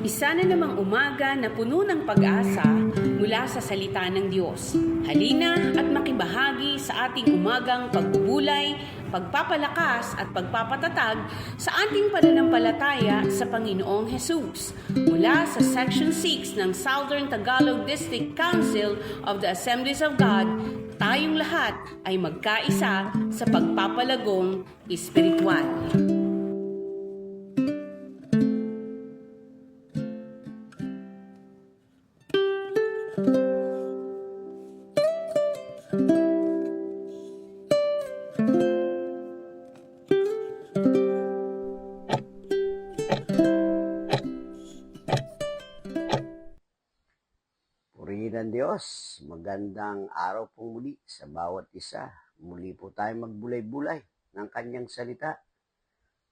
Isa na namang umaga na puno ng pag-asa mula sa salita ng Diyos. Halina at makibahagi sa ating umagang pagbubulay, pagpapalakas at pagpapatatag sa ating pananampalataya sa Panginoong Hesus. Mula sa Section 6 ng Southern Tagalog District Council of the Assemblies of God, tayong lahat ay magkaisa sa pagpapalagong espiritual. Purihin ang Diyos, magandang araw po muli sa bawat isa. Muli po tayo magbulay-bulay ng kanyang salita.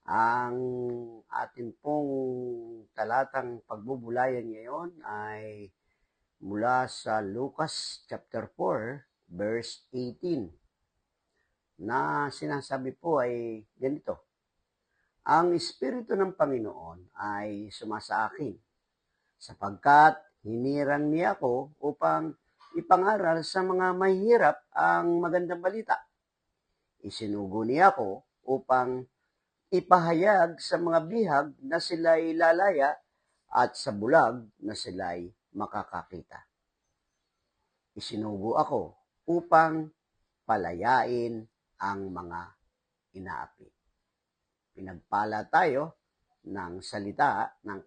Ang atin pong talatang pagbubulayan ngayon ay mula sa Lucas chapter 4, verse 18, na sinasabi po ay ganito: Ang Espiritu ng Panginoon ay sumasa akin, sapagkat hinirang niya ako upang ipangaral sa mga mahihirap ang magandang balita. Isinugo niya ako upang ipahayag sa mga bihag na sila'y lalaya at sa bulag na sila'y makakakita. Isinugo ako upang palayain ang mga inaapi. Pinagpala tayo ng salita ng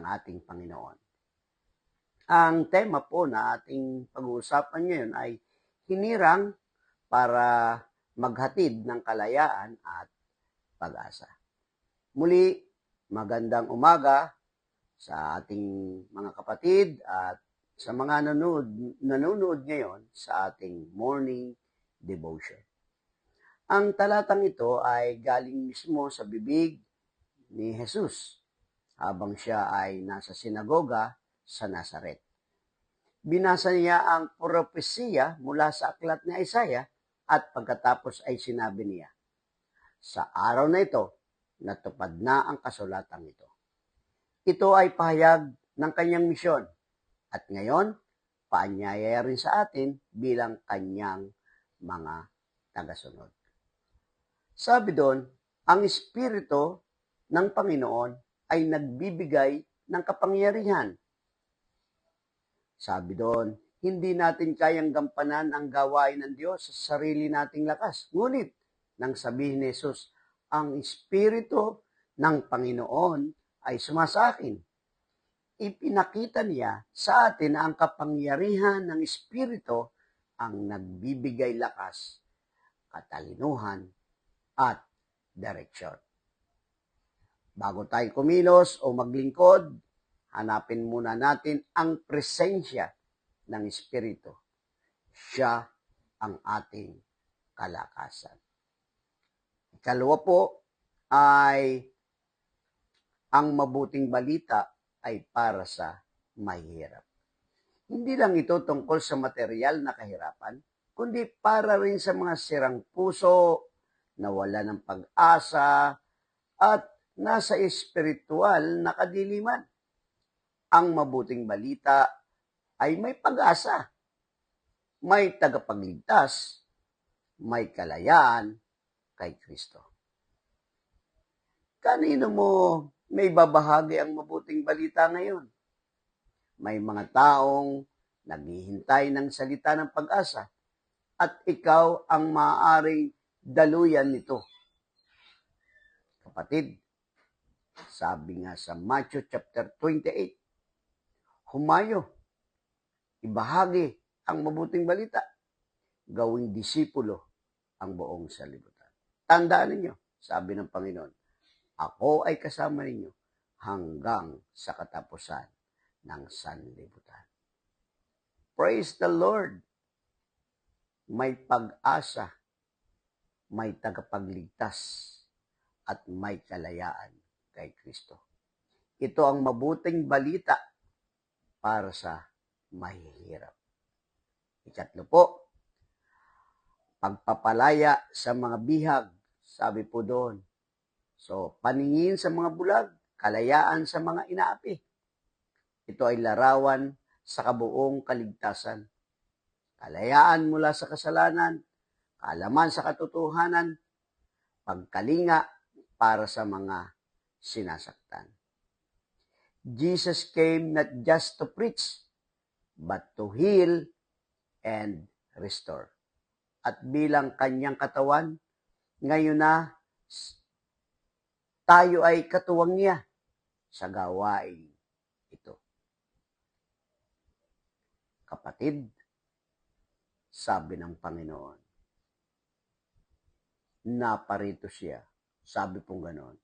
ating Panginoon. Ang tema po na ating pag-uusapan ngayon ay hinirang para maghatid ng kalayaan at pag-asa. Muli, magandang umaga sa ating mga kapatid at sa mga nanonood ngayon sa ating morning devotion. Ang talatang ito ay galing mismo sa bibig ni Jesus habang siya ay nasa sinagoga sa Nazaret. Binasa niya ang propesiya mula sa aklat ni Isaiah at pagkatapos ay sinabi niya, sa araw na ito, natupad na ang kasulatang ito. Ito ay pahayag ng kanyang misyon at ngayon, paanyaya rin sa atin bilang kanyang mga tagasunod. Sabi doon, ang Espiritu ng Panginoon ay nagbibigay ng kapangyarihan. Sabi doon, hindi natin kayang gampanan ang gawain ng Diyos sa sarili nating lakas. Ngunit, nang sabihin ni Jesus, ang Espiritu ng Panginoon ay sumasakin. Ipinakita niya sa atin na ang kapangyarihan ng Espiritu ang nagbibigay lakas, katalinuhan, at direksyon. Bago tayo kumilos o maglingkod, hanapin muna natin ang presensya ng Espiritu. Siya ang ating kalakasan. Ikalawa po ay ang mabuting balita ay para sa mahihirap. Hindi lang ito tungkol sa material na kahirapan, kundi para rin sa mga sirang puso, nawala ng pag-asa, at nasa espiritual na kadiliman. Ang mabuting balita ay may pag-asa, may tagapagligtas, may kalayaan kay Kristo. Kanino mo may babahagi ang mabuting balita ngayon? May mga taong naghihintay ng salita ng pag-asa at ikaw ang maaaring daluyan nito. Kapatid, sabi nga sa Matthew chapter 28, humayo, ibahagi ang mabuting balita, gawing disipulo ang buong sanlibutan. Tandaan ninyo, sabi ng Panginoon, ako ay kasama ninyo hanggang sa katapusan ng sanlibutan. Praise the Lord! May pag-asa, may tagapagligtas, at may kalayaan kay Kristo. Ito ang mabuting balita para sa mahihirap. Ikatlo po, pagpapalaya sa mga bihag, sabi po doon. So, paningin sa mga bulag, kalayaan sa mga inaapi. Ito ay larawan sa kabuong kaligtasan. Kalayaan mula sa kasalanan, kaalaman sa katotohanan, pagkalinga para sa mga sinasaktan. Jesus came not just to preach, but to heal and restore. At bilang kanyang katawan, ngayon na tayo ay katuwang niya sa gawain ito. Kapatid, sabi ng Panginoon, naparito siya. Sabi pong ganoon.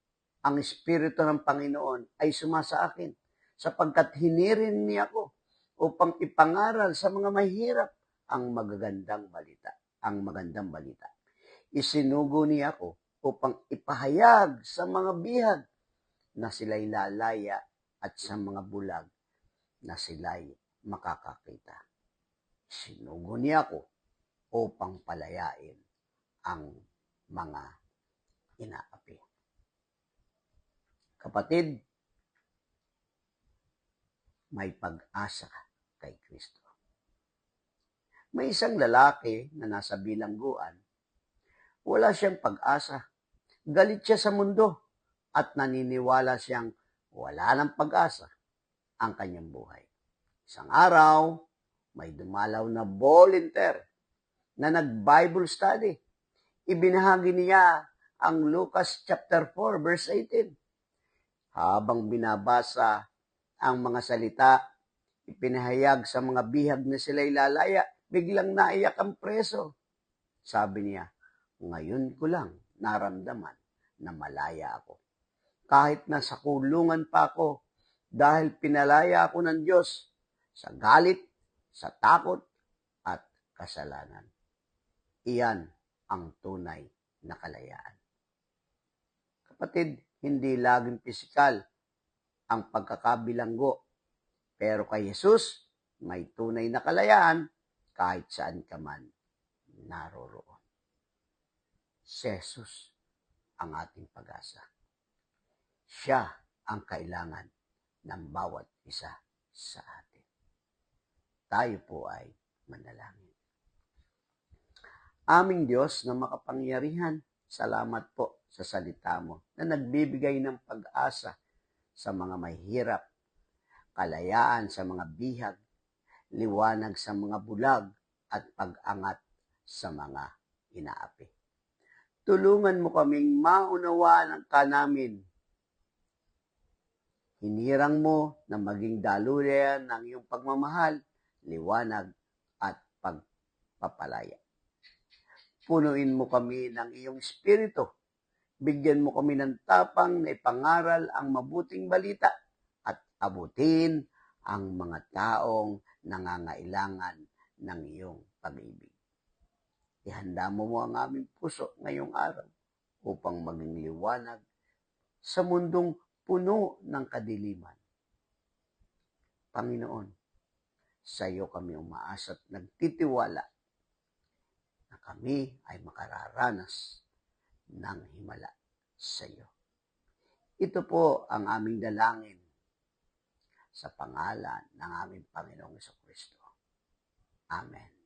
Ang Espiritu ng Panginoon ay sumasa akin sapagkat hinirin niya ako upang ipangaral sa mga mahirap ang magagandang balita. Ang magandang balita. Isinugo niya ako upang ipahayag sa mga bihag na sila'y lalaya at sa mga bulag na sila'y makakakita. Sinugo niya ako upang palayain ang mga inaapi. Kapatid, may pag-asa kay Kristo. May isang lalaki na nasa bilangguan, wala siyang pag-asa. Galit siya sa mundo at naniniwala siyang wala ng pag-asa ang kanyang buhay. Isang araw, may dumalaw na volunteer na nag-Bible study. Ibinahagi niya ang Lucas chapter 4 verse 18. Habang binabasa ang mga salita, ipinahayag sa mga bihag na sila'y lalaya, biglang naiyak ang preso. Sabi niya, ngayon ko lang naramdaman na malaya ako. Kahit nasa kulungan pa ako, dahil pinalaya ako ng Diyos sa galit, sa takot, at kasalanan. Iyan ang tunay na kalayaan. Kapatid, hindi laging pisikal ang pagkakabilanggo, pero kay Jesus, may tunay na kalayaan kahit saan ka man naroroon. Si Jesus ang ating pag-asa. Siya ang kailangan ng bawat isa sa atin. Tayo po ay manalangin. Aming Diyos na makapangyarihan, salamat po sa salita mo na nagbibigay ng pag-asa sa mga mahirap, kalayaan sa mga bihag, liwanag sa mga bulag, at pag-angat sa mga inaapi. Tulungan mo kaming maunawaan ang kanamin. Hinirang mo na maging daluyan ng iyong pagmamahal, liwanag, at pagpapalaya. Punuin mo kami ng iyong espiritu. Bigyan mo kami ng tapang na ipangaral ang mabuting balita at abutin ang mga taong nangangailangan ng iyong pag-ibig. Ihanda mo ang aming puso ngayong araw upang maging liwanag sa mundong puno ng kadiliman. Panginoon, sa iyo kami umaasa at nagtitiwala na kami ay makararanas ng himala sa iyo. Ito po ang aming dalangin sa pangalan ng aming Panginoong Jesucristo. Amen.